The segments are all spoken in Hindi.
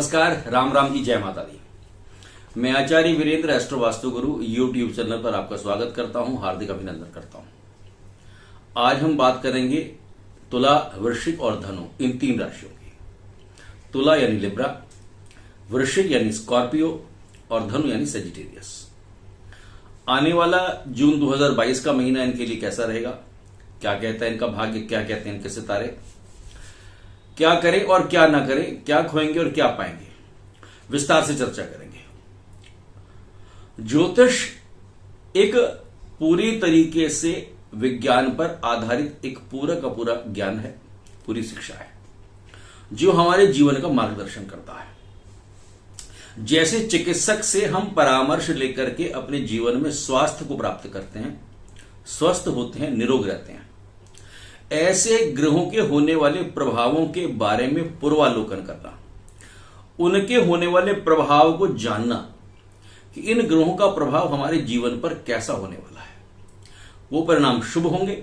नमस्कार, राम राम की जय माता दी। मैं आचार्य वीरेंद्र एस्ट्रो वास्तु गुरु यूट्यूब चैनल पर आपका स्वागत करता हूं, हार्दिक अभिनंदन करता हूं। आज हम बात करेंगे तुला, वृश्चिक और धनु, इन तीन राशियों की। तुला यानी लिब्रा, वृश्चिक यानी स्कॉर्पियो और धनु यानी सेजिटेरियस। आने वाला जून 2022 का महीना इनके लिए कैसा रहेगा, क्या कहता है इनका भाग्य, क्या कहते हैं इनके सितारे, क्या करें और क्या ना करें, क्या खोएंगे और क्या पाएंगे, विस्तार से चर्चा करेंगे। ज्योतिष एक पूरी तरीके से विज्ञान पर आधारित एक पूरा का पूरा ज्ञान है, पूरी शिक्षा है, जो हमारे जीवन का मार्गदर्शन करता है। जैसे चिकित्सक से हम परामर्श लेकर के अपने जीवन में स्वास्थ्य को प्राप्त करते हैं, स्वस्थ होते हैं, निरोग रहते हैं, ऐसे ग्रहों के होने वाले प्रभावों के बारे में पूर्वालोकन करना, उनके होने वाले प्रभाव को जानना कि इन ग्रहों का प्रभाव हमारे जीवन पर कैसा होने वाला है, वो परिणाम शुभ होंगे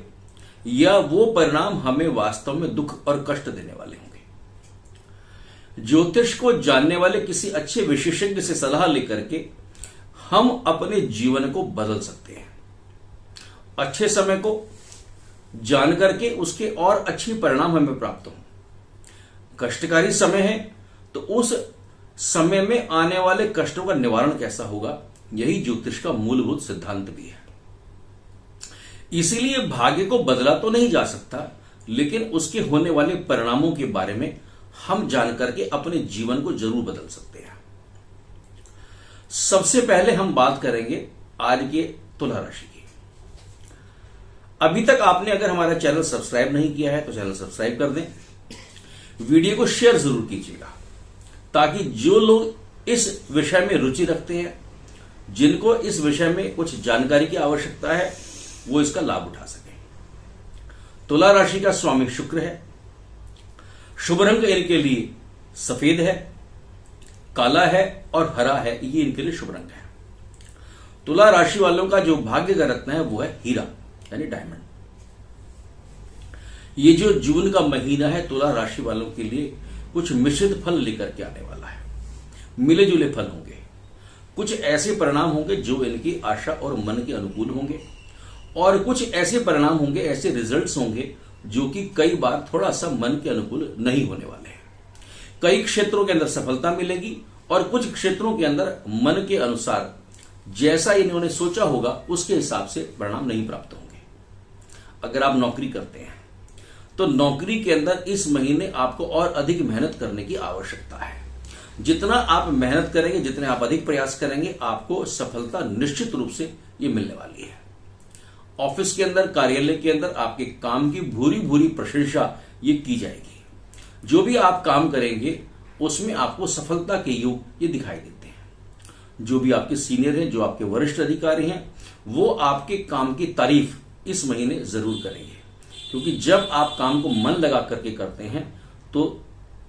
या वो परिणाम हमें वास्तव में दुख और कष्ट देने वाले होंगे। ज्योतिष को जानने वाले किसी अच्छे विशेषज्ञ से सलाह लेकर के हम अपने जीवन को बदल सकते हैं। अच्छे समय को जान करके उसके और अच्छे परिणाम हमें प्राप्त हों। कष्टकारी समय है तो उस समय में आने वाले कष्टों का निवारण कैसा होगा, यही ज्योतिष का मूलभूत सिद्धांत भी है। इसीलिए भाग्य को बदला तो नहीं जा सकता, लेकिन उसके होने वाले परिणामों के बारे में हम जान करके अपने जीवन को जरूर बदल सकते हैं। सबसे पहले हम बात करेंगे आज के तुला राशि की। अभी तक आपने अगर हमारा चैनल सब्सक्राइब नहीं किया है तो चैनल सब्सक्राइब कर दें, वीडियो को शेयर जरूर कीजिएगा, ताकि जो लोग इस विषय में रुचि रखते हैं, जिनको इस विषय में कुछ जानकारी की आवश्यकता है, वो इसका लाभ उठा सकें। तुला राशि का स्वामी शुक्र है। शुभ रंग इनके लिए सफेद है, काला है और हरा है, ये इनके लिए शुभ रंग है। तुला राशि वालों का जो भाग्य का रत्न है वो है हीरा यानी डायमंड। ये जो जून का महीना है तुला राशि वालों के लिए कुछ मिश्रित फल लेकर के आने वाला है। मिले जुले फल होंगे, कुछ ऐसे परिणाम होंगे जो इनकी आशा और मन के अनुकूल होंगे, और कुछ ऐसे परिणाम होंगे, ऐसे रिजल्ट्स होंगे जो कि कई बार थोड़ा सा मन के अनुकूल नहीं होने वाले हैं। कई क्षेत्रों के अंदर सफलता मिलेगी और कुछ क्षेत्रों के अंदर मन के अनुसार जैसा इन्होंने सोचा होगा उसके हिसाब से परिणाम नहीं प्राप्त होंगे। अगर आप नौकरी करते हैं तो नौकरी के अंदर इस महीने आपको और अधिक मेहनत करने की आवश्यकता है। जितना आप मेहनत करेंगे, जितने आप अधिक प्रयास करेंगे, आपको सफलता निश्चित रूप से ये मिलने वाली है। ऑफिस के अंदर, कार्यालय के अंदर आपके काम की भूरी भूरी प्रशंसा ये की जाएगी। जो भी आप काम करेंगे उसमें आपको सफलता के योग ये दिखाई देते हैं। जो भी आपके सीनियर हैं, जो आपके वरिष्ठ अधिकारी हैं, वो आपके काम की तारीफ इस महीने जरूर करेंगे, क्योंकि जब आप काम को मन लगा करके करते हैं तो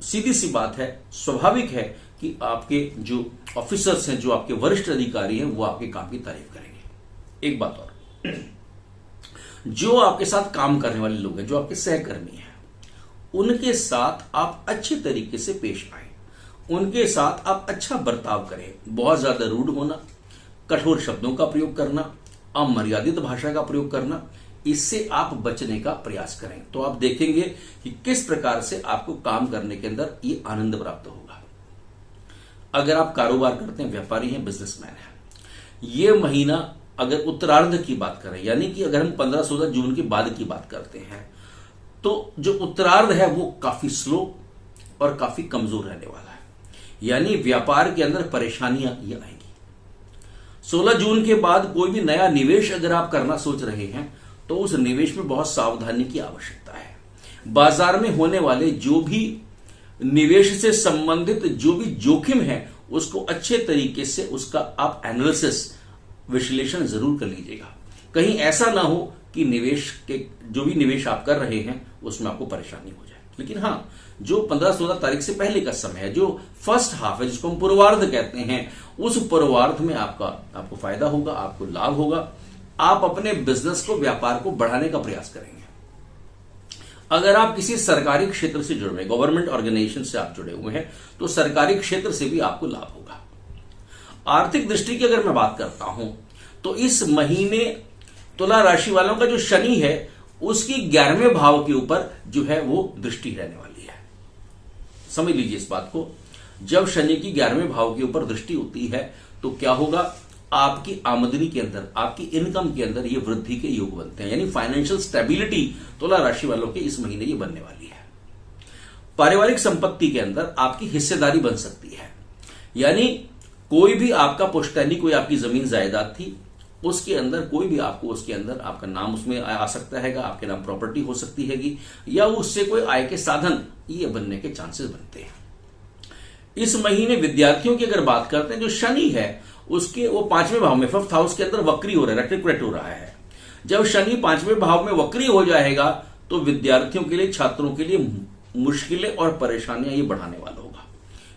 सीधी सी बात है, स्वाभाविक है कि आपके जो ऑफिसर्स हैं, जो आपके वरिष्ठ अधिकारी हैं, वो आपके काम की तारीफ करेंगे। एक बात और, जो आपके साथ काम करने वाले लोग हैं, जो आपके सहकर्मी हैं, उनके साथ आप अच्छे तरीके से पेश आए, उनके साथ आप अच्छा बर्ताव करें। बहुत ज्यादा रूड होना, कठोर शब्दों का प्रयोग करना, अमर्यादित भाषा का प्रयोग करना, इससे आप बचने का प्रयास करें, तो आप देखेंगे कि किस प्रकार से आपको काम करने के अंदर ये आनंद प्राप्त होगा। अगर आप कारोबार करते हैं, व्यापारी हैं, बिजनेसमैन हैं, ये महीना अगर उत्तरार्ध की बात करें, यानी कि अगर हम 15-16 जून के बाद की बात करते हैं, तो जो उत्तरार्ध है वो काफी स्लो और काफी कमजोर रहने वाला है। यानी व्यापार के अंदर परेशानियां ये आएंगी। 16 जून के बाद कोई भी नया निवेश अगर आप करना सोच रहे हैं तो उस निवेश में बहुत सावधानी की आवश्यकता है। बाजार में होने वाले जो भी निवेश से संबंधित जो भी जोखिम है, उसको अच्छे तरीके से उसका आप एनालिसिस, विश्लेषण जरूर कर लीजिएगा। कहीं ऐसा ना हो कि निवेश के जो भी निवेश आप कर रहे हैं उसमें आपको परेशानी हो जाए। लेकिन हां, जो 15-16 तारीख से पहले का समय है, जो फर्स्ट हाफ है, जिसको हम पूर्वार्ध कहते हैं, उस पूर्वार्ध में आपको फायदा होगा, आपको लाभ होगा। आप अपने बिजनेस को, व्यापार को बढ़ाने का प्रयास करेंगे। अगर आप किसी सरकारी क्षेत्र से जुड़ रहे हैं, गवर्नमेंट ऑर्गेनाइजेशन से आप जुड़े हुए हैं, तो सरकारी क्षेत्र से भी आपको लाभ होगा। आर्थिक दृष्टि की अगर मैं बात करता हूं तो इस महीने तुला राशि वालों का जो शनि है उसकी 11वें भाव के ऊपर जो है वो दृष्टि रहने वाली है। समझ लीजिए इस बात को, जब शनि की 11वें भाव के ऊपर दृष्टि होती है तो क्या होगा, आपकी आमदनी के अंदर, आपकी इनकम के अंदर ये वृद्धि के योग बनते हैं, यानी फाइनेंशियल स्टेबिलिटी तुला राशि वालों के इस महीने ये बनने वाली है। पारिवारिक संपत्ति के अंदर आपकी हिस्सेदारी बन सकती है, यानी कोई भी आपका पुश्तैनी, कोई आपकी जमीन जायदाद थी, उसके अंदर कोई भी आपको, उसके अंदर आपका नाम उसमें आ सकता है, आपके नाम प्रॉपर्टी हो सकती है, या उससे कोई आय के साधन ये बनने के चांसेस बनते हैं। इस महीने विद्यार्थियों की अगर बात करते हैं, जो शनि है उसके वो 5वें भाव में, 5th हाउस के अंदर वक्री हो रहा है, रेट्रोग्रेड हो रहा है। जब शनि 5वें भाव में वक्री हो जाएगा तो विद्यार्थियों के लिए, छात्रों के लिए मुश्किलें और परेशानियां ये बढ़ाने वाला होगा।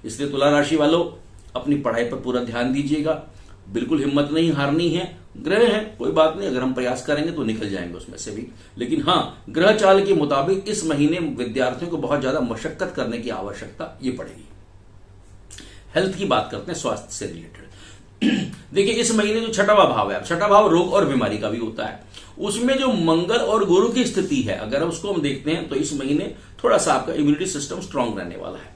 इसलिए तुला राशि वालों अपनी पढ़ाई पर पूरा ध्यान दीजिएगा, बिल्कुल हिम्मत नहीं हारनी है। ग्रह है, कोई बात नहीं, अगर हम प्रयास करेंगे तो निकल जाएंगे उसमें से भी, लेकिन हां, ग्रह चाल के मुताबिक इस महीने विद्यार्थियों को बहुत ज्यादा मशक्कत करने की आवश्यकता ये पड़ेगी। हेल्थ की बात करते हैं, स्वास्थ्य से रिलेटेड। देखिए इस महीने जो छठवां भाव है, छठा भाव रोग और बीमारी का भी होता है, उसमें जो मंगल और गुरु की स्थिति है, अगर उसको हम देखते हैं तो इस महीने थोड़ा सा आपका इम्यूनिटी सिस्टम स्ट्रांग रहने वाला है।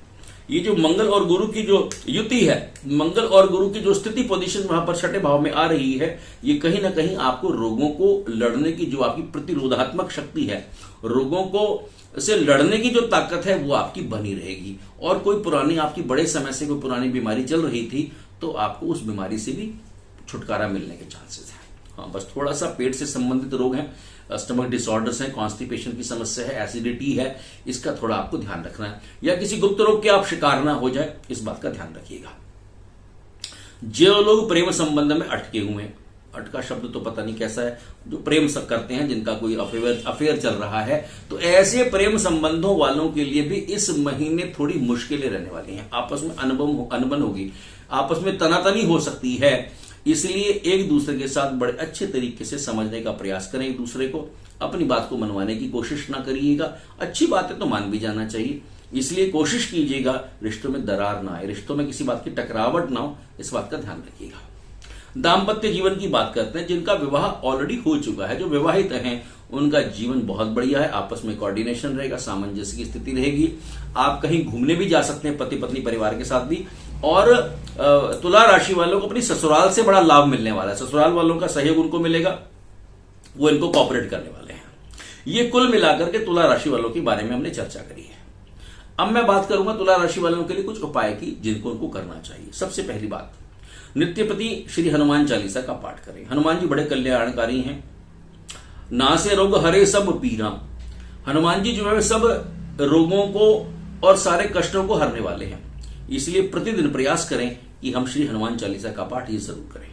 ये जो मंगल और गुरु की जो युति है, मंगल और गुरु की जो स्थिति पोजीशन वहां पर छठे भाव में आ रही है, ये कहीं ना कहीं आपको रोगों को लड़ने की जो आपकी प्रतिरोधात्मक शक्ति है, रोगों को से लड़ने की जो ताकत है वो आपकी बनी रहेगी। और कोई पुरानी, आपकी बड़े समय से कोई पुरानी बीमारी चल रही थी तो आपको उस बीमारी से भी छुटकारा मिलने के चांसेस हैं। हाँ, बस थोड़ा सा पेट से संबंधित रोग हैं, स्टमक डिसऑर्डर्स हैं, कॉन्स्टिपेशन की समस्या है, एसिडिटी है, इसका थोड़ा आपको ध्यान रखना है, या किसी गुप्त रोग के आप शिकार ना हो जाए, इस बात का ध्यान रखिएगा। जो लोग प्रेम संबंध में अटके हुए हैं, अटका शब्द तो पता नहीं कैसा है, जो प्रेम करते हैं, जिनका कोई अफेयर चल रहा है, तो ऐसे प्रेम संबंधों वालों के लिए भी इस महीने थोड़ी मुश्किलें रहने वाली हैं। आपस में अनबन होगी, आपस में तनातनी हो सकती है, इसलिए एक दूसरे के साथ बड़े अच्छे तरीके से समझने का प्रयास करें, एक दूसरे को अपनी बात को मनवाने की कोशिश ना करिएगा। अच्छी बातें तो मान भी जाना चाहिए, इसलिए कोशिश कीजिएगा रिश्तों में दरार ना आए, रिश्तों में किसी बात की टकरावट ना हो, इस बात का ध्यान रखिएगा। दाम्पत्य जीवन की बात करते हैं, जिनका विवाह ऑलरेडी हो चुका है, जो विवाहित हैं, उनका जीवन बहुत बढ़िया है, आपस में कोऑर्डिनेशन रहेगा, सामंजस्य की स्थिति रहेगी, आप कहीं घूमने भी जा सकते हैं पति पत्नी परिवार के साथ भी। और तुला राशि वालों को अपनी ससुराल से बड़ा लाभ मिलने वाला है, ससुराल वालों का सहयोग उनको मिलेगा, वो इनको कॉपरेट करने वाले हैं। ये कुल मिलाकर के तुला राशि वालों के बारे में हमने चर्चा करी है। अब मैं बात करूंगा तुला राशि वालों के लिए कुछ उपाय की जिनको उनको करना चाहिए। सबसे पहली बात, नित्यपति श्री हनुमान चालीसा का पाठ करें। हनुमान जी बड़े कल्याणकारी हैं। नासे रोग हरे सब पीरा, हनुमान जी जो है सब रोगों को और सारे कष्टों को हरने वाले हैं, इसलिए प्रतिदिन प्रयास करें कि हम श्री हनुमान चालीसा का पाठ ये जरूर करें।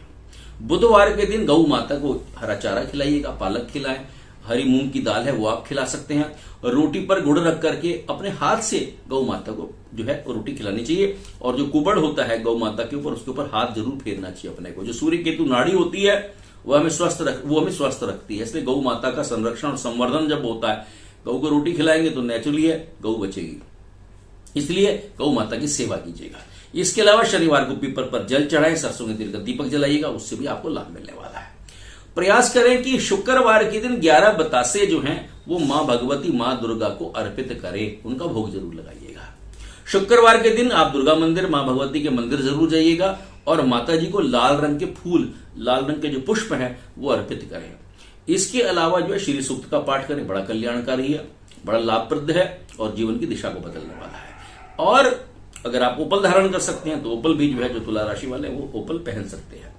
बुधवार के दिन गौ माता को हरा चारा खिलाइएगा, पालक खिलाएं, हरी मूंग की दाल है वो आप खिला सकते हैं। रोटी पर गुड़ रख करके अपने हाथ से गौ माता को जो है रोटी खिलानी चाहिए, और जो कुबड़ होता है गौ माता के ऊपर, उसके ऊपर हाथ जरूर फेरना चाहिए अपने को। जो सूर्य केतु नाड़ी होती है वो हमें स्वस्थ रखती है, इसलिए गौ माता का संरक्षण और संवर्धन जब होता है, गौ को रोटी खिलाएंगे तो नेचुरली है गौ बचेगी, इसलिए गौ माता की सेवा कीजिएगा। इसके अलावा शनिवार को पीपल पर जल चढ़ाएं, सरसों के तेल का दीपक जलाइएगा, उससे भी आपको लाभ मिलने वाला है। प्रयास करें कि शुक्रवार के दिन 11 बतासे जो हैं वो मां भगवती, मां दुर्गा को अर्पित करें, उनका भोग जरूर लगाइएगा। शुक्रवार के दिन आप दुर्गा मंदिर, मां भगवती के मंदिर जरूर जाइएगा और माता जी को लाल रंग के फूल, लाल रंग के जो पुष्प हैं वो अर्पित करें। इसके अलावा जो है श्री सूक्त का पाठ करें, बड़ा कल्याणकारी है, बड़ा लाभप्रद है और जीवन की दिशा को बदलने वाला है। और अगर आप ओपल धारण कर सकते हैं तो ओपल भी जो है, जो तुला राशि वाले हैं वो ओपल पहन सकते हैं।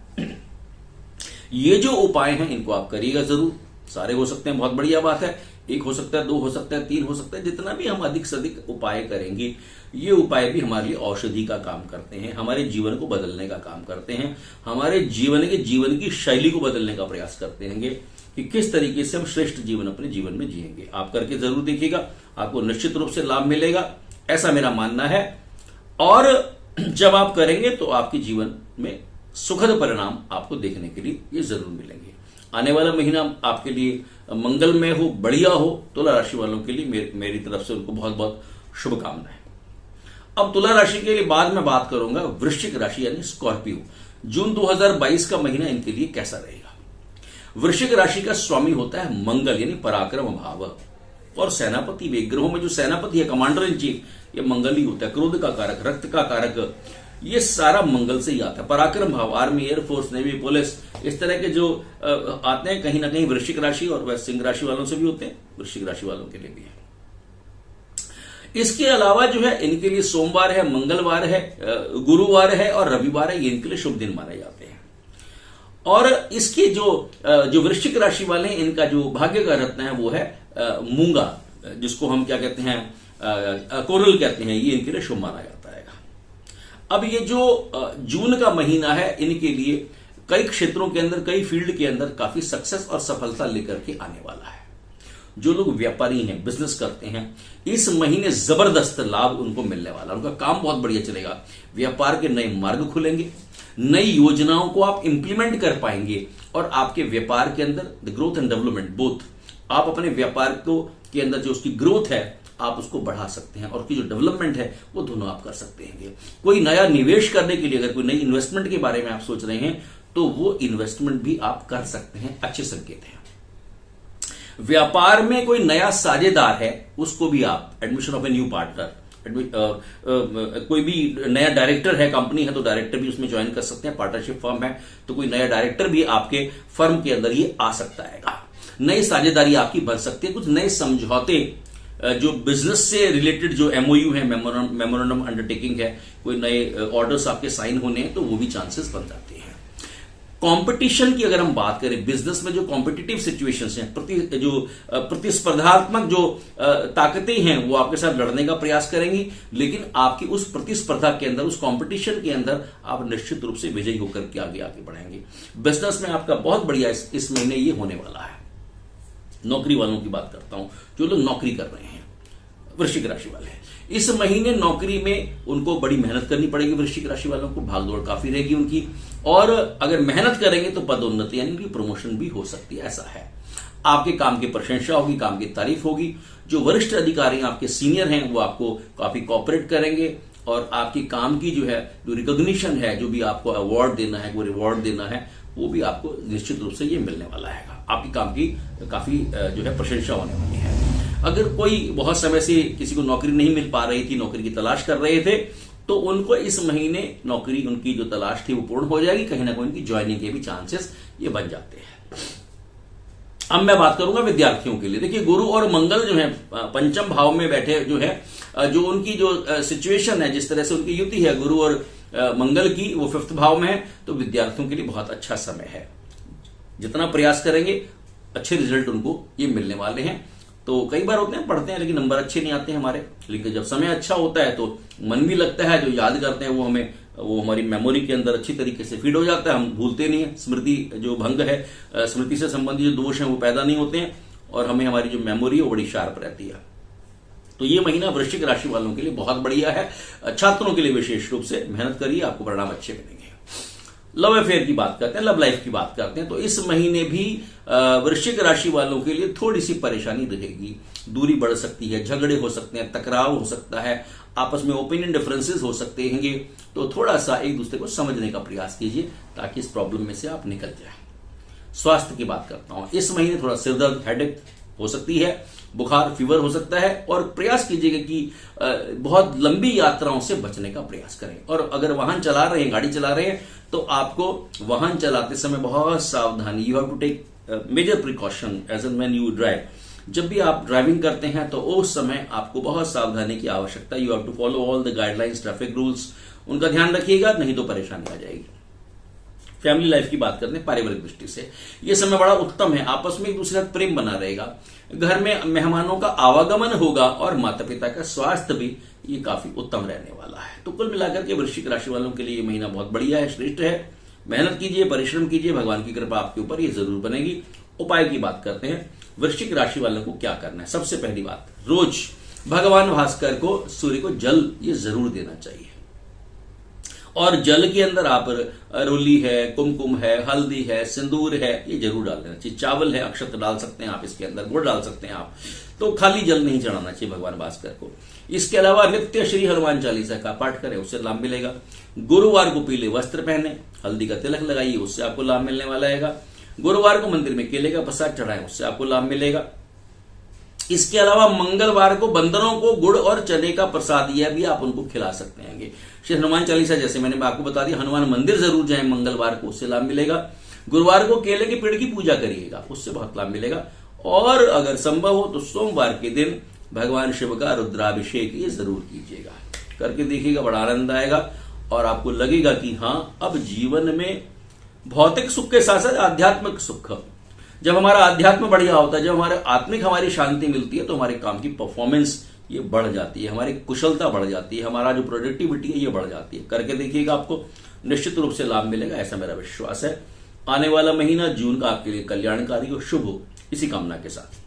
ये जो उपाय हैं इनको आप करिएगा जरूर। सारे हो सकते हैं, बहुत बढ़िया बात है, एक हो सकता है, 2 हो सकता है, 3 हो सकता है, जितना भी हम अधिक से अधिक उपाय करेंगे, ये उपाय भी हमारे लिए औषधि का काम करते हैं, हमारे जीवन को बदलने का काम करते हैं, हमारे जीवन की शैली को बदलने का प्रयास करते हैं कि किस तरीके से हम श्रेष्ठ जीवन अपने जीवन में जिएंगे। आप करके जरूर देखिएगा, आपको निश्चित रूप से लाभ मिलेगा, ऐसा मेरा मानना है। और जब आप करेंगे तो आपके जीवन में सुखद परिणाम आपको देखने के लिए ये जरूर मिलेंगे। आने वाला महीना आपके लिए मंगलमय हो, बढ़िया हो। तुला राशि वालों के लिए मेरी तरफ से उनको बहुत बहुत शुभकामनाएं। अब तुला राशि के लिए बाद में बात करूंगा वृश्चिक राशि यानी स्कॉर्पियो। जून 2022 का महीना इनके लिए कैसा रहेगा। वृश्चिक राशि का स्वामी होता है मंगल यानी पराक्रम भाव, और सेनापति वे ग्रहों में जो सेनापति है, कमांडर इन चीफ, ये मंगल ही होता है। क्रोध का कारक, रक्त का कारक, ये सारा मंगल से ही आता है। पराक्रम भाव आर्मी, एयरफोर्स, नेवी, पुलिस, इस तरह के जो आते हैं कहीं ना कहीं वृश्चिक राशि और वह सिंह राशि वालों से भी होते हैं, वृश्चिक राशि वालों के लिए भी है। इसके अलावा जो है इनके लिए सोमवार है, मंगलवार है, गुरुवार है और रविवार है, ये इनके लिए शुभ दिन माने जाते हैं। और इसके जो वृश्चिक राशि वाले हैं, इनका जो भाग्य का रत्न है वो है मूंगा, जिसको हम क्या कहते हैं, कोरल कहते हैं, ये इनके लिए शुभ माना जाता है। अब ये जो जून का महीना है इनके लिए कई क्षेत्रों के अंदर, कई फील्ड के अंदर काफी सक्सेस और सफलता लेकर के आने वाला है। जो लोग व्यापारी हैं, बिजनेस करते हैं, इस महीने जबरदस्त लाभ उनको मिलने वाला, उनका काम बहुत बढ़िया चलेगा। व्यापार के नए मार्ग खुलेंगे, नई योजनाओं को आप इंप्लीमेंट कर पाएंगे और आपके व्यापार के अंदर the growth and development both, आप अपने व्यापार को के अंदर जो उसकी ग्रोथ है आप उसको बढ़ा सकते हैं और उसकी जो डेवलपमेंट है वो दोनों आप कर सकते हैं। कोई नया निवेश करने के लिए अगर कोई नई इन्वेस्टमेंट के बारे में आप सोच रहे हैं तो वो इन्वेस्टमेंट भी आप कर सकते हैं, अच्छे संकेत हैं। व्यापार में कोई नया साझेदार है उसको भी आप, admission of a new partner, कोई भी नया डायरेक्टर है, कंपनी है तो डायरेक्टर भी उसमें ज्वाइन कर सकते हैं। पार्टनरशिप फर्म है तो कोई नया डायरेक्टर भी आपके फर्म के अंदर ये आ सकता है। नई साझेदारी आपकी बन सकती है, कुछ नए समझौते जो बिजनेस से रिलेटेड जो एमओयू है, मेमोरेंडम अंडरटेकिंग है, कोई नए ऑर्डर्स आपके साइन होने हैं तो वो भी चांसेस बन जाते हैं। कंपटीशन की अगर हम बात करें, बिजनेस में जो कॉम्पिटिटिव सिचुएशंस हैं, प्रतिस्पर्धात्मक जो ताकतें हैं वो आपके साथ लड़ने का प्रयास करेंगी, लेकिन आपकी उस प्रतिस्पर्धा के अंदर, उस कंपटीशन के अंदर आप निश्चित रूप से विजयी होकर के आगे बढ़ेंगे। बिजनेस में आपका बहुत बढ़िया इस महीने ये होने वाला है। नौकरी वालों की बात करता हूं, जो लोग नौकरी कर रहे हैं, वृश्चिक राशि वाले हैं, इस महीने नौकरी में उनको बड़ी मेहनत करनी पड़ेगी। वृश्चिक राशि वालों को भागदौड़ काफी रहेगी उनकी, और अगर मेहनत करेंगे तो पदोन्नति यानी कि प्रमोशन भी हो सकती है, ऐसा है। आपके काम की प्रशंसा होगी, काम की तारीफ होगी। जो वरिष्ठ अधिकारी आपके सीनियर हैं वो आपको काफी कोऑपरेट करेंगे और आपकी काम की जो है जो रिकॉग्निशन है, जो भी आपको अवार्ड देना है, वो रिवॉर्ड देना है, वो भी आपको निश्चित रूप से ये मिलने वाला है। आपकी काम की काफी जो है प्रशंसा होने वाली है। अगर कोई बहुत समय से किसी को नौकरी नहीं मिल पा रही थी, नौकरी की तलाश कर रहे थे, तो उनको इस महीने नौकरी, उनकी जो तलाश थी वो पूर्ण हो जाएगी। कहीं ना कहीं उनकी ज्वाइनिंग के भी चांसेस ये बन जाते हैं। अब मैं बात करूंगा विद्यार्थियों के लिए। देखिए, गुरु और मंगल जो है पंचम भाव में बैठे, जो है जो उनकी जो सिचुएशन है, जिस तरह से उनकी युति है गुरु और मंगल की, वो 5th भाव में है, तो विद्यार्थियों के लिए बहुत अच्छा समय है। जितना प्रयास करेंगे अच्छे रिजल्ट उनको ये मिलने वाले हैं। तो कई बार होते हैं, पढ़ते हैं लेकिन नंबर अच्छे नहीं आते हैं हमारे, लेकिन जब समय अच्छा होता है तो मन भी लगता है, जो याद करते हैं वो हमारी मेमोरी के अंदर अच्छी तरीके से फीड हो जाता है, हम भूलते नहीं है। स्मृति जो भंग है, स्मृति से संबंधित जो दोष हैं वो पैदा नहीं होते हैं और हमें हमारी जो मेमोरी है वो बड़ी शार्प रहती है। तो ये महीना वृश्चिक राशि वालों के लिए बहुत बढ़िया है। छात्रों के लिए विशेष रूप से मेहनत करिए, आपको परिणाम अच्छे मिलेंगे। लव अफेयर की बात करते हैं, लव लाइफ की बात करते हैं, तो इस महीने भी वृश्चिक राशि वालों के लिए थोड़ी सी परेशानी रहेगी। दूरी बढ़ सकती है, झगड़े हो सकते हैं, टकराव हो सकता है, आपस में ओपिनियन डिफरेंसेस हो सकते हैं। तो थोड़ा सा एक दूसरे को समझने का प्रयास कीजिए ताकि इस प्रॉब्लम में से आप निकल जाए। स्वास्थ्य की बात करता हूं, इस महीने थोड़ा सिरदर्द, हेडेक हो सकती है, बुखार, फीवर हो सकता है, और प्रयास कीजिएगा कि बहुत लंबी यात्राओं से बचने का प्रयास करें। और अगर वाहन चला रहे हैं, गाड़ी चला रहे हैं, तो आपको वाहन चलाते समय बहुत सावधानी, you have to take major precaution as and when you drive. जब भी आप ड्राइविंग करते हैं तो उस समय आपको बहुत सावधानी की आवश्यकता है। You have to follow all the guidelines, traffic rules, उनका ध्यान रखिएगा, नहीं तो परेशानी आ जाएगी। फैमिली लाइफ की बात करते हैं, पारिवारिक दृष्टि से यह समय बड़ा उत्तम है। आपस में एक दूसरे का प्रेम बना रहेगा, घर में मेहमानों का आवागमन होगा और माता पिता का स्वास्थ्य भी ये काफी उत्तम रहने वाला है। तो कुल मिलाकर के वृश्चिक राशि वालों के लिए ये महीना बहुत बढ़िया है, श्रेष्ठ है। मेहनत कीजिए, परिश्रम कीजिए, भगवान की कृपा आपके ऊपर ये जरूर बनेगी। उपाय की बात करते हैं, वृश्चिक राशि वालों को क्या करना है। सबसे पहली बात, रोज भगवान भास्कर को, सूर्य को जल ये जरूर देना चाहिए। और जल के अंदर आप रोली है, कुमकुम है, हल्दी है, सिंदूर है, ये जरूर डाल देना चाहिए। चावल है, अक्षत डाल सकते हैं आप, इसके अंदर गुड़ डाल सकते हैं आप। तो खाली जल नहीं चढ़ाना चाहिए भगवान भास्कर को। इसके अलावा नित्य श्री हनुमान चालीसा का पाठ करें, उससे लाभ मिलेगा। गुरुवार को पीले वस्त्र पहने, हल्दी का तिलक लगाइए, उससे आपको लाभ मिलने वाला है। गुरुवार को मंदिर में केले का प्रसाद चढ़ाएं, उससे आपको लाभ मिलेगा। इसके अलावा मंगलवार को बंदरों को गुड़ और चने का प्रसाद, यह भी आप उनको खिला सकते हैं। श्री हनुमान चालीसा जैसे मैंने आपको बता दिया, हनुमान मंदिर जरूर जाएं मंगलवार को, उससे लाभ मिलेगा। गुरुवार को केले के पेड़ की पूजा करिएगा, उससे बहुत लाभ मिलेगा। और अगर संभव हो तो सोमवार के दिन भगवान शिव का रुद्राभिषेक ये जरूर कीजिएगा। करके देखिएगा, बड़ा आनंद आएगा और आपको लगेगा कि हां, अब जीवन में भौतिक सुख के साथ साथ आध्यात्मिक सुख, जब हमारा अध्यात्म बढ़िया होता है, जब हमारे आत्मिक हमारी शांति मिलती है, तो हमारे काम की परफॉर्मेंस ये बढ़ जाती है, हमारी कुशलता बढ़ जाती है, हमारा जो प्रोडक्टिविटी है ये बढ़ जाती है। करके देखिएगा, आपको निश्चित रूप से लाभ मिलेगा, ऐसा मेरा विश्वास है। आने वाला महीना जून का आपके लिए कल्याणकारी और शुभ हो, इसी कामना के साथ।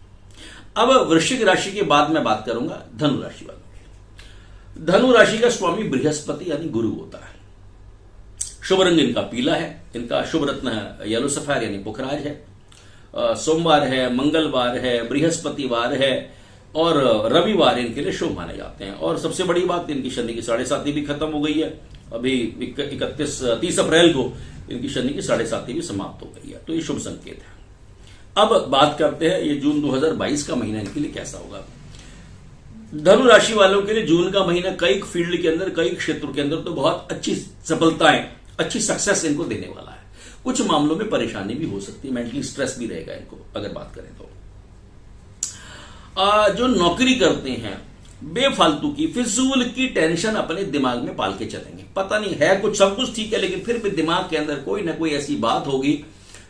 अब वृश्चिक राशि के बाद मैं बात करूंगा धनु राशि वालों की। धनु राशि का स्वामी बृहस्पति यानी गुरु होता है। शुभ रंग इनका पीला है, इनका शुभ रत्न है येलो सफायर यानी पुखराज है। सोमवार है, मंगलवार है, बृहस्पतिवार है और रविवार इनके लिए शुभ माने जाते हैं। और सबसे बड़ी बात, इनकी शनि की 7.5 भी खत्म हो गई है। अभी 30 अप्रैल को इनकी शनि की 7.5 भी समाप्त हो गई है, तो ये शुभ संकेत है। अब बात करते हैं ये जून 2022 का महीना इनके लिए कैसा होगा। धनु राशि वालों के लिए जून का महीना कई फील्ड के अंदर, कई क्षेत्रों के अंदर तो बहुत अच्छी सफलताएं, अच्छी सक्सेस इनको देने वाला है। कुछ मामलों में परेशानी भी हो सकती है, मेंटली स्ट्रेस भी रहेगा इनको अगर बात करें तो। जो नौकरी करते हैं, बेफालतू की फिजूल की टेंशन अपने दिमाग में पाल के चलेंगे। पता नहीं है कुछ, सब कुछ ठीक है, लेकिन फिर भी दिमाग के अंदर कोई ना कोई ऐसी बात होगी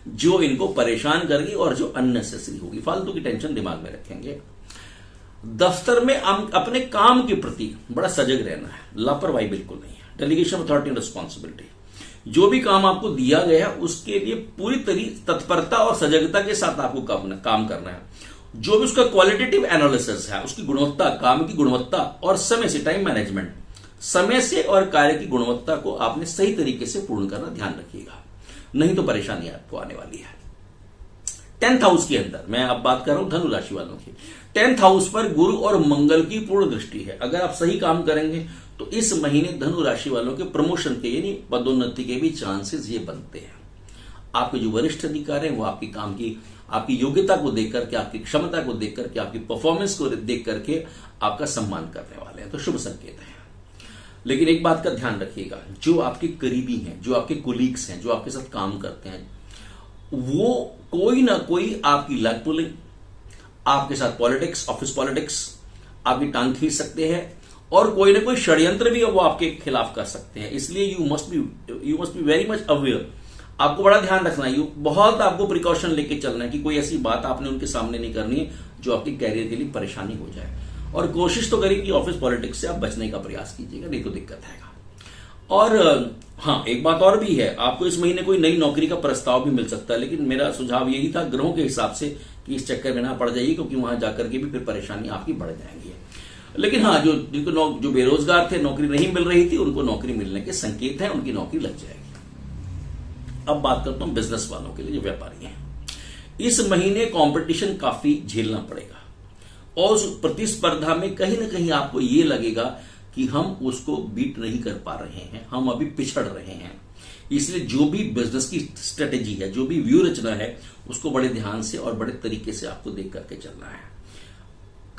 जो इनको परेशान करेगी और जो अननेसेसरी होगी। फालतू की टेंशन दिमाग में रखेंगे। दफ्तर में अपने काम के प्रति बड़ा सजग रहना है, लापरवाही बिल्कुल नहीं है। डेलीगेशन अथॉरिटी एंड रिस्पॉन्सिबिलिटी, जो भी काम आपको दिया गया है उसके लिए पूरी तत्परता और सजगता के साथ आपको काम करना है। जो भी उसका क्वालिटेटिव एनालिसिस है, उसकी गुणवत्ता, काम की गुणवत्ता और समय से, टाइम मैनेजमेंट, समय से और कार्य की गुणवत्ता को आपने सही तरीके से पूर्ण करना ध्यान रखिएगा, नहीं तो परेशानी आपको आने वाली है। 10th हाउस के अंदर मैं अब बात कर रहा हूं धनु राशि वालों की। 10th हाउस पर गुरु और मंगल की पूर्ण दृष्टि है। अगर आप सही काम करेंगे तो इस महीने धनु राशि वालों के प्रमोशन के यानी पदोन्नति के भी चांसेस ये बनते हैं। आपके जो वरिष्ठ अधिकारी हैं वो आपकी काम की, आपकी योग्यता को देख करके, आपकी क्षमता को देख करके, आपकी परफॉर्मेंस को देख करके आपका सम्मान करने वाले हैं, तो शुभ संकेत है। लेकिन एक बात का ध्यान रखिएगा, जो आपके करीबी हैं, जो आपके कोलीग्स हैं, जो आपके साथ काम करते हैं, वो कोई ना कोई आपकी लग पुलिंग, आपके साथ पॉलिटिक्स, ऑफिस पॉलिटिक्स, आपकी टांग खींच सकते हैं और कोई ना कोई षड्यंत्र भी वो आपके खिलाफ कर सकते हैं। इसलिए you must be very much aware. आपको बड़ा ध्यान रखना है, बहुत आपको प्रिकॉशन लेके चलना है कि कोई ऐसी बात आपने उनके सामने नहीं करनी है जो आपके कैरियर के लिए परेशानी हो जाए। और कोशिश तो करिए कि ऑफिस पॉलिटिक्स से आप बचने का प्रयास कीजिएगा, नहीं तो दिक्कत आएगा। और हाँ, एक बात और भी है, आपको इस महीने कोई नई नौकरी का प्रस्ताव भी मिल सकता है, लेकिन मेरा सुझाव यही था ग्रहों के हिसाब से कि इस चक्कर में ना पड़ जाइए, क्योंकि वहां जाकर के भी फिर परेशानी आपकी बढ़ जाएंगी। लेकिन हाँ, जो बेरोजगार थे, नौकरी नहीं मिल रही थी, उनको नौकरी मिलने के संकेत हैं, उनकी नौकरी लग जाएगी। अब बात करता हूं बिजनेस वालों के लिए, जो व्यापारी हैं। इस महीने कंपटीशन काफी झेलना पड़ेगा और उस प्रतिस्पर्धा में कहीं ना कहीं आपको ये लगेगा कि हम उसको बीट नहीं कर पा रहे हैं, हम अभी पिछड़ रहे हैं। इसलिए जो भी बिजनेस की स्ट्रेटेजी है, जो भी व्यू रचना है, उसको बड़े ध्यान से और बड़े तरीके से आपको देख करके चलना है।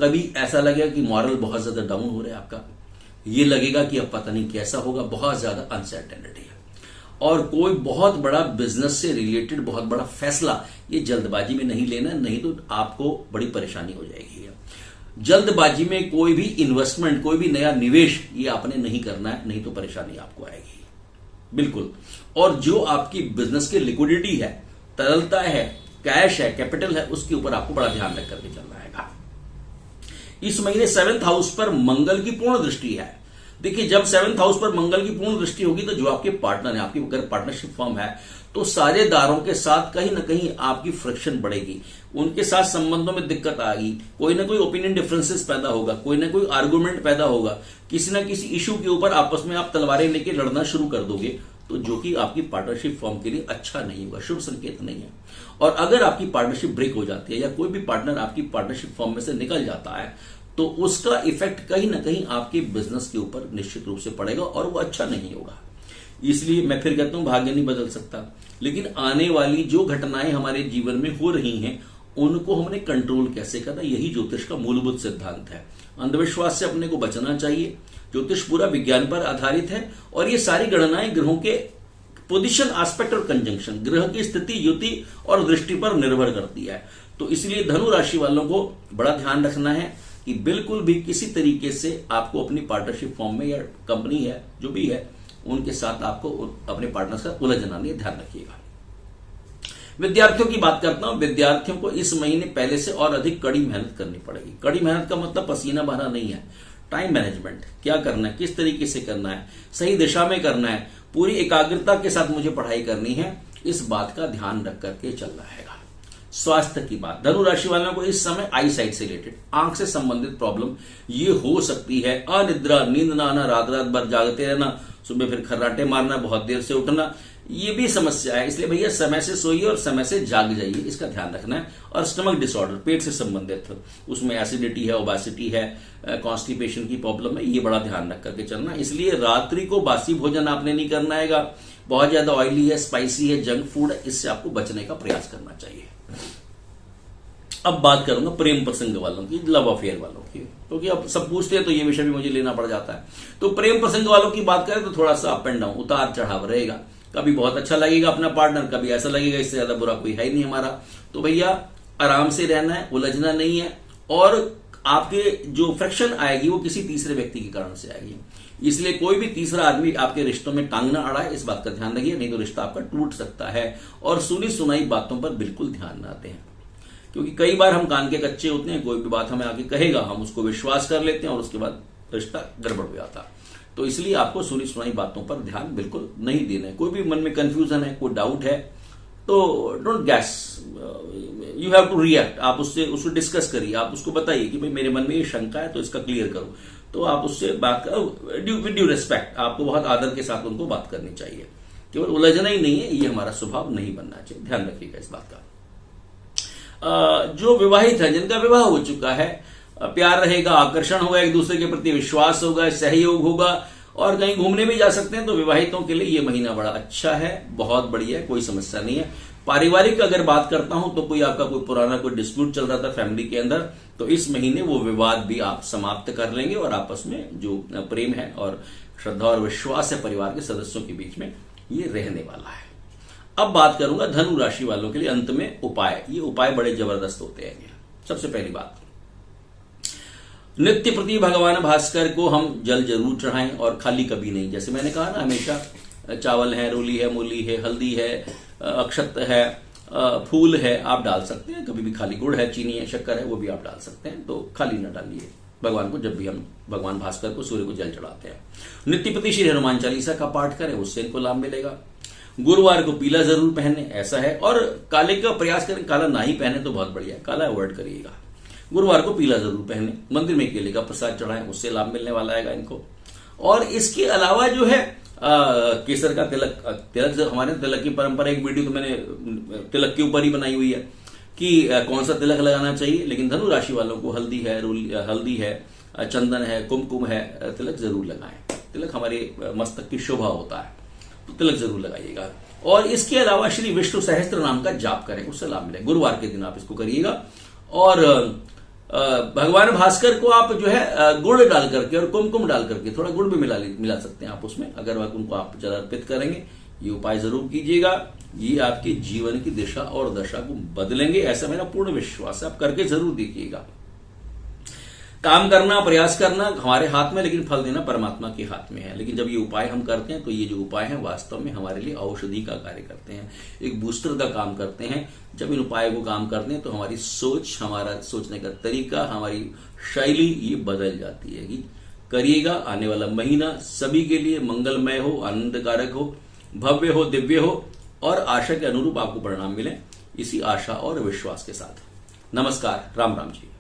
कभी ऐसा लगेगा कि मॉरल बहुत ज्यादा डाउन हो रहा है आपका, ये लगेगा कि अब पता नहीं कैसा होगा, बहुत ज्यादा अनसर्टेनिटी है। और कोई बहुत बड़ा बिजनेस से रिलेटेड बहुत बड़ा फैसला ये जल्दबाजी में नहीं लेना, नहीं तो आपको बड़ी परेशानी हो जाएगी। जल्दबाजी में कोई भी इन्वेस्टमेंट, कोई भी नया निवेश ये आपने नहीं करना है, नहीं तो परेशानी आपको आएगी बिल्कुल। और जो आपकी बिजनेस की लिक्विडिटी है, तरलता है, कैश है, कैपिटल है, उसके ऊपर आपको बड़ा ध्यान रख करके चलना है। इस महीने 7th हाउस पर मंगल की पूर्ण दृष्टि है, देखिए, जब 7th हाउस पर मंगल की पूर्ण दृष्टि होगी तो जो आपके पार्टनर है, आपकी अगर पार्टनरशिप फर्म है, तो साझेदारों के साथ कहीं ना कहीं आपकी फ्रिक्शन बढ़ेगी, उनके साथ संबंधों में दिक्कत आएगी, कोई ना कोई ओपिनियन डिफरेंसेस पैदा होगा, कोई ना कोई आर्गुमेंट पैदा होगा, किसी ना किसी इशू के ऊपर आपस में आप तलवारें लेके लड़ना शुरू कर दोगे, तो जो कि आपकी पार्टनरशिप फर्म के लिए अच्छा नहीं होगा, शुभ संकेत नहीं है। और अगर आपकी पार्टनरशिप ब्रेक हो जाती है या कोई भी पार्टनर आपकी पार्टनरशिप फर्म में से निकल जाता है, तो उसका इफेक्ट कहीं ना कहीं आपके बिजनेस के ऊपर निश्चित रूप से पड़ेगा और वो अच्छा नहीं होगा। इसलिए मैं फिर कहता हूं, भाग्य नहीं बदल सकता, लेकिन आने वाली जो घटनाएं हमारे जीवन में हो रही हैं उनको हमने कंट्रोल कैसे करना, यही ज्योतिष का मूलभूत सिद्धांत है। अंधविश्वास से अपने को बचना चाहिए। ज्योतिष पूरा विज्ञान पर आधारित है और ये सारी गणनाएं ग्रहों के पोजीशन, एस्पेक्ट और कंजंक्शन, ग्रह की स्थिति, युति और दृष्टि पर निर्भर करती है। तो इसलिए धनु राशि वालों को बड़ा ध्यान रखना है कि बिल्कुल भी किसी तरीके से आपको अपनी पार्टनरशिप फॉर्म में या कंपनी है जो भी है उनके साथ आपको अपने पार्टनर से उलझना नहीं, ध्यान रखिएगा। विद्यार्थियों की बात करता हूं। विद्यार्थियों को इस महीने पहले से और अधिक कड़ी मेहनत करनी पड़ेगी। कड़ी मेहनत का मतलब पसीना बहाना नहीं है, टाइम मैनेजमेंट, क्या करना है, किस तरीके से करना है, सही दिशा में करना है, पूरी एकाग्रता के साथ मुझे पढ़ाई करनी है, इस बात का ध्यान रख करके चलना है। स्वास्थ्य की बात, धनु राशि वालों को इस समय आई साइट से रिलेटेड, आंख से संबंधित प्रॉब्लम ये हो सकती है। अनिद्रा, नींद ना आना, रात रात भर जागते रहना, सुबह फिर खर्राटे मारना, बहुत देर से उठना, ये भी समस्या है। इसलिए भैया समय से सोइए और समय से जाग जाइए, इसका ध्यान रखना है। और स्टमक डिसऑर्डर, पेट से संबंधित, उसमें एसिडिटी है, ओबेसिटी है, कॉन्स्टिपेशन की प्रॉब्लम है, ये बड़ा ध्यान रख करके चलना। इसलिए रात्रि को बासी भोजन आपने नहीं करना है, बहुत ज्यादा ऑयली है, स्पाइसी है, जंक फूड है, इससे आपको बचने का प्रयास करना चाहिए। अब बात करूंगा प्रेम प्रसंग वालों की, लव अफेयर वालों की, क्योंकि अब सब पूछते हैं तो ये विषय भी मुझे लेना पड़ जाता है। तो प्रेम प्रसंग वालों की बात करें तो थोड़ा सा अप एंड डाउन, उतार चढ़ाव रहेगा। कभी बहुत अच्छा लगेगा अपना पार्टनर, कभी ऐसा लगेगा इससे ज्यादा बुरा कोई है ही नहीं हमारा। तो भैया आराम से रहना है, उलझना नहीं है। और आपके जो फ्रिक्शन आएगी वो किसी तीसरे व्यक्ति के कारण से आएगी, इसलिए कोई भी तीसरा आदमी आपके रिश्तों में टांग ना अड़ाए, इस बात का ध्यान रखिए, नहीं तो रिश्ता आपका टूट सकता है। और सुनी सुनाई बातों पर बिल्कुल ध्यान ना दें, क्योंकि कई बार हम कान के कच्चे होते हैं, कोई भी बात हमें आगे कहेगा, हम उसको विश्वास कर लेते हैं और उसके बाद रिश्ता गड़बड़ हो जाता। तो इसलिए आपको सुनी सुनाई बातों पर ध्यान बिल्कुल नहीं देना है। कोई भी मन में कंफ्यूजन है, कोई डाउट है, तो don't guess, you have to react. आप उसको डिस्कस करिए, आप उसको बताइए कि भाई मेरे मन में ये शंका है तो इसका क्लियर करो। तो आप उससे बात करो विद ड्यू रिस्पेक्ट, आपको बहुत आदर के साथ उनको बात करनी चाहिए। केवल उलझना ही नहीं है, ये हमारा स्वभाव नहीं बनना चाहिए, ध्यान रखिएगा इस बात का। जो विवाहित है, जिनका विवाह हो चुका है, प्यार रहेगा, आकर्षण होगा, एक दूसरे के प्रति विश्वास होगा, सहयोग होगा और कहीं घूमने भी जा सकते हैं। तो विवाहितों के लिए यह महीना बड़ा अच्छा है, बहुत बढ़िया है, कोई समस्या नहीं है। पारिवारिक अगर बात करता हूं तो कोई आपका कोई पुराना कोई डिस्प्यूट चल रहा था फैमिली के अंदर, तो इस महीने वो विवाद भी आप समाप्त कर लेंगे और आपस में जो प्रेम है और श्रद्धा और विश्वास है परिवार के सदस्यों के बीच में, ये रहने वाला है। अब बात करूंगा धनु राशि वालों के लिए अंत में उपाय। ये उपाय बड़े जबरदस्त होते हैं। सबसे पहली बात, नित्य प्रति भगवान भास्कर को हम जल जरूर चढ़ाएं और खाली कभी नहीं। जैसे मैंने कहा ना, हमेशा चावल है, रोली है, मूली है, हल्दी है, अक्षत है, फूल है, आप डाल सकते हैं। कभी भी खाली गुड़ है, चीनी है, शक्कर है, वो भी आप डाल सकते हैं। तो खाली न डालिए भगवान को, जब भी हम भगवान भास्कर को, सूर्य को जल चढ़ाते हैं। नित्य प्रति श्री हनुमान चालीसा का पाठ करें, उससे इनको लाभ मिलेगा। गुरुवार को पीला जरूर पहने, ऐसा है। और काले का प्रयास करें, काला ना ही पहने तो बहुत बढ़िया है, काला अवॉइड करिएगा। गुरुवार को पीला जरूर पहने, मंदिर में केले का प्रसाद चढ़ाएं, उससे लाभ मिलने वाला है इनको। और इसके अलावा जो है केसर का तिलक हमारे तिलक की परंपरा, एक वीडियो तो मैंने तिलक के ऊपर ही बनाई हुई है कि कौन सा तिलक लगाना चाहिए। लेकिन धनु राशि वालों को हल्दी है, चंदन है, कुमकुम है, तिलक जरूर लगाएं। तिलक हमारे मस्तक की शोभा होता है, तो तिलक जरूर लगाइएगा। और इसके अलावा श्री विष्णु सहस्त्र नाम का जाप करें, उससे लाभ मिलेगा। गुरुवार के दिन आप इसको करिएगा। और भगवान भास्कर को आप जो है गुड़ डाल करके और कुमकुम डाल करके, थोड़ा गुड़ भी मिला सकते हैं आप उसमें, अगर उनको आप जल अर्पित करेंगे। ये उपाय जरूर कीजिएगा, ये आपके जीवन की दिशा और दशा को बदलेंगे, ऐसा मेरा पूर्ण विश्वास है। आप करके जरूर देखिएगा। काम करना, प्रयास करना हमारे हाथ में, लेकिन फल देना परमात्मा के हाथ में है। लेकिन जब ये उपाय हम करते हैं तो ये जो उपाय हैं वास्तव में हमारे लिए औषधि का कार्य करते हैं, एक बूस्टर का काम करते हैं। जब इन उपायों को काम करते हैं तो हमारी सोच, हमारा सोचने का तरीका, हमारी शैली ये बदल जाती है। करिएगा। आने वाला महीना सभी के लिए मंगलमय हो, आनंदकारक हो, भव्य हो, दिव्य हो और आशा के अनुरूप आपको परिणाम मिले, इसी आशा और विश्वास के साथ नमस्कार, राम राम जी।